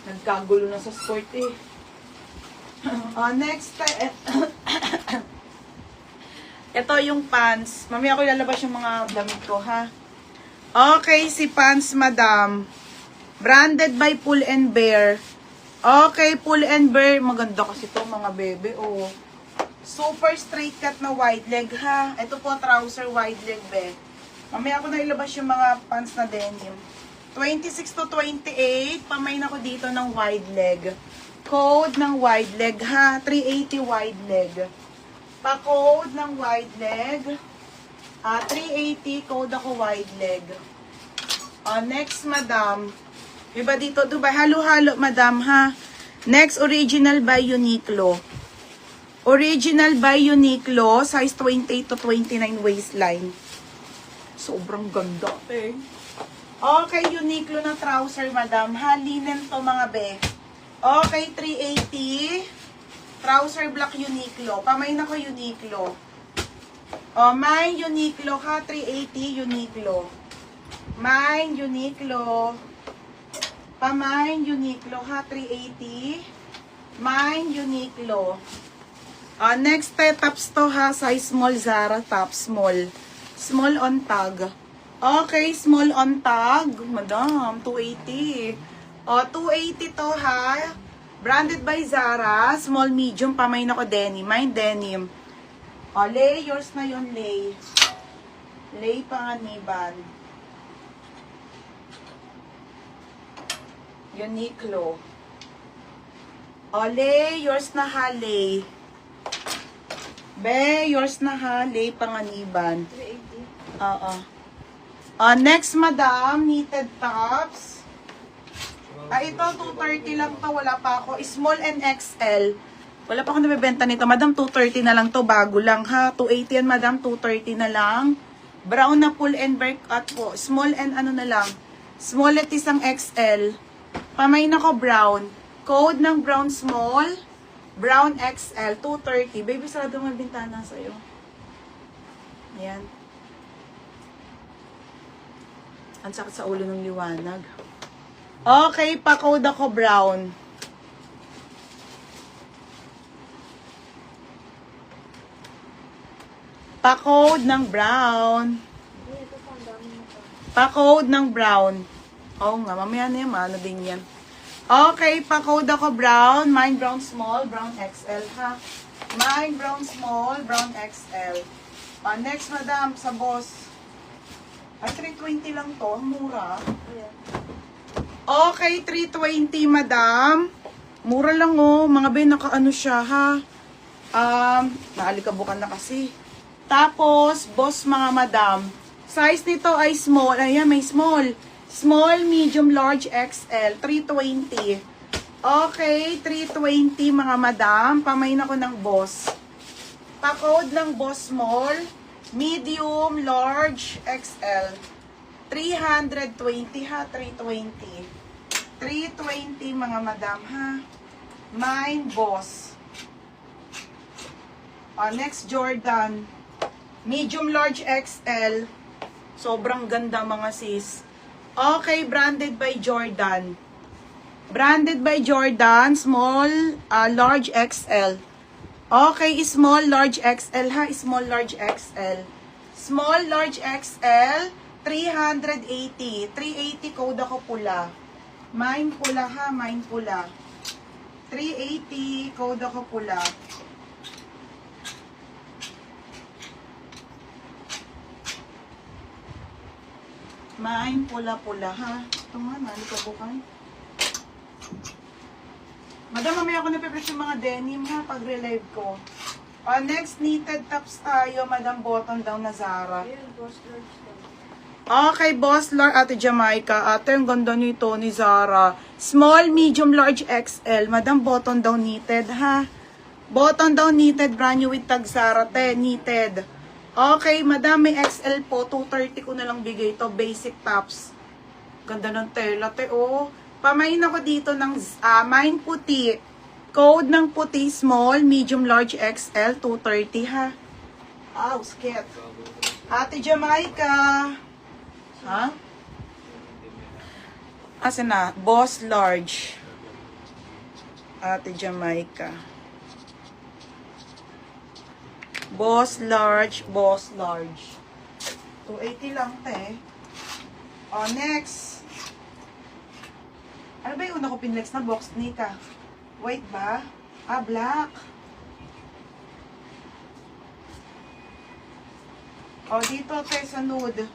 Nagkagulo na sa sport eh. Next, ito yung pants. Mamaya ako ilalabas yung mga damit ko, ha? Okay, si pants, madam. Branded by Pull and Bear. Okay, Pull and Bear. Maganda kasi to mga bebe, oh. Super straight cut na wide leg, ha? Ito po, trouser wide leg, be. Mamaya ako na ilabas yung mga pants na denim. 26 to 28, pamain ako dito ng wide leg. Code ng wide leg, ha? 380 wide leg. Pa-code ng wide leg. 380, code ako wide leg. Next, madam. Iba dito, Dubai. Halo-halo, madam, ha? Next, original by Uniqlo. Original by Uniqlo, size 28 to 29 waistline. Sobrang ganda, eh. Okay, Uniqlo na trouser, madam. Ha, linen to, mga be. Okay, 380. Trouser black Uniqlo. Pamain ako Uniqlo. Mine Uniqlo, ha. 380 Uniqlo. Mine Uniqlo. Pamain Uniqlo, ha. 380. Mine Uniqlo. Next, tops to, ha. Size small, Zara top, small. Small on tag. Okay, small on tag. Madam, 280. 280 to, ha. Branded by Zara. Small, medium. Pamain ako denim. Mine denim. Lay, yours na yun, lay. Lay panganiban. Uniqlo. Lay, yours na, ha, lay. Be, yours na, ha, lay panganiban. 380. Next, madam, knitted tops. Ito, 230 lang to. Wala pa ako. Small and XL. Wala pa ako nabibenta nito. Madam, 230 na lang to. Bago lang, ha. 280 yan, madam. 230 na lang. Brown na Pull and Bear cut po. Small and ano na lang. Small at isang XL. Pamain ako brown. Code ng brown small. Brown XL. 230. Baby, sarado mo ang bintana sa'yo. Ayan. Ang sakit sa ulo ng liwanag. Okay, pa-code ako brown. Pa-code ng brown. Pa-code ng brown. Oo nga, mamaya na yan, ano din yan. Okay, pa-code ako brown. Mine brown small, brown XL, ha? Mine brown small, brown XL. Next, madam, sa boss. 320 lang to. Mura. Okay, 320, madam. Mura lang, oh. Mga be, naka-ano siya, ha? Naalikabukan na kasi. Tapos, boss, mga madam. Size nito ay small. Ayan, may small. Small, medium, large, XL. 320. Okay, 320, mga madam. Pamain ako ng boss. Pa-code ng boss small. Medium, large, XL. 320, ha? 320. 320, mga madam, ha? Mine, boss. Next, Jordan. Medium, large, XL. Sobrang ganda, mga sis. Okay, branded by Jordan. Branded by Jordan. Small, large, XL. Okay, small, large, XL, ha? Small, large, XL. Small, large, XL. 380. 380, code ako pula. Mine pula, ha? Mine pula. 380, code ako pula. Mine pula-pula, ha? Ito nga, nalikabukan. Madam, mamaya ako napipress yung mga denim, ha? Pag-relive ko. Next, knitted tops tayo. Madam, button down na Zara. Okay, boss, large, Ate Jamaica. Ate, ang ganda nito ni Zara. Small, medium, large, XL. Madam, button down knitted, ha? Button down knitted, brand new with tag Zara, te, knitted. Okay, madam, may XL po. 230 ko na lang bigay ito. Basic tops. Ganda ng tela, te, oh. Pamain ako dito ng mine puti. Code ng puti, small, medium, large, XL, 230, ha? Skit. Ate Jamaica. Ha? Asan na? Boss, large. Ate Jamaica. Boss large, boss large. 280 lang, te. O, next. Ano ba yung una ko pinlex na box, Nika? White ba? Ah, black. O, dito, te, sa nude.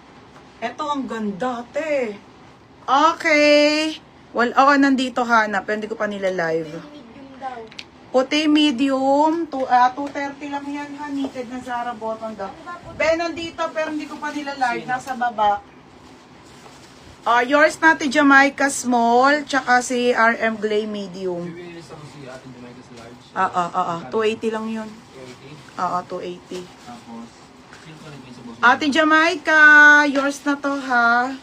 Eto, ang ganda, te. Okay. Well, nandito, hanap. Pero hindi ko pa nila live. Medium daw. Puti, medium. 230 lang yan, ha. Knitted na Zara bottom daw. Ben, nandito, pero hindi ko pa nila live. Nasa baba. Yours natin Jamaica small, tsaka si RM Glay medium. Bibilis ako si Ate Jamaica's large. 280 lang yun. 280. 280. Tapos, sino pa rin sa boss? Ate Jamaica, yours na to, ha.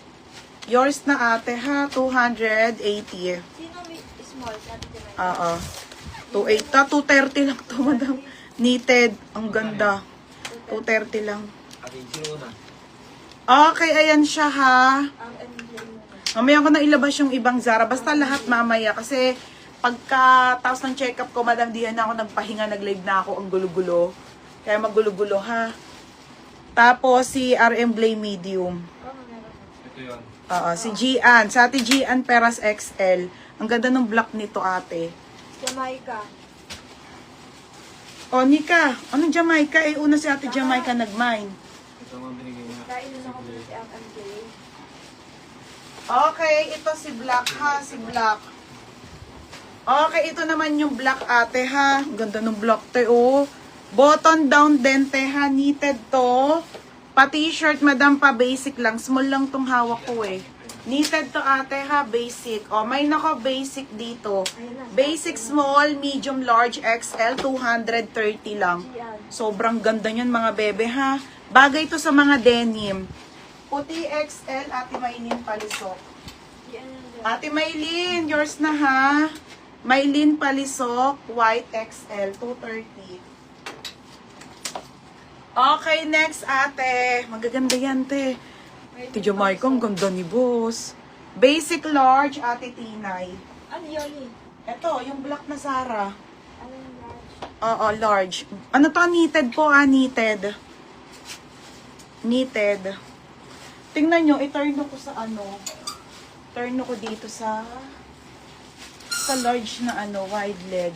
Yours na, ate, ha. 280. Sino may small? Sabi ko na. 230 lang to, madam. Knitted. Ang ganda. 230 lang. Ate, sino una? Okay, ayan siya, ha. Emblem muna. Mamaya ko na ilabas yung ibang Zara. Basta lahat mamaya. Kasi pagka tapos ng check-up ko, madam, diyan na ako nagpahinga, nag-live na ako. Ang gulo-gulo. Kaya magulo-gulo, ha. Tapos si RM Blay medium. Ito yun. Si Gian. Sa ate Gian Peras XL. Ang ganda ng block nito, ate. Jamaica. O, Nika. Anong Jamaica? Una si ate Jamaica nag-mine. Ito ang binigay niya. Kailan ako po si Emblem. Okay, ito si Black, ha. Si Black. Okay, ito naman yung black, ate, ha. Ang ganda ng black, te, oh. Button down din, te, ha. Knitted to. Pa-t-shirt, madam, pa basic lang. Small lang tong hawak ko, eh. Knitted to, ate, ha. Basic. O, may nako basic dito. Basic small, medium, large, XL, 230 lang. Sobrang ganda niyan, mga bebe, ha. Bagay to sa mga denim. Puti XL, Ate Maylin Palisok. Ate Maylin, yours na, ha. Maylin Palisok, white XL, 230. Okay, next, ate. Magaganda yan, te. Ate Jamaica, ang ganda ni boss. Basic large, ate Tinay. Ano yun eh? Ito, yung black na Zara. Ano yung large? Large. Ano to, knitted po, knitted. Knitted. Tingnan nyo, i-turn ko sa ano. Turn ko dito sa large na wide leg.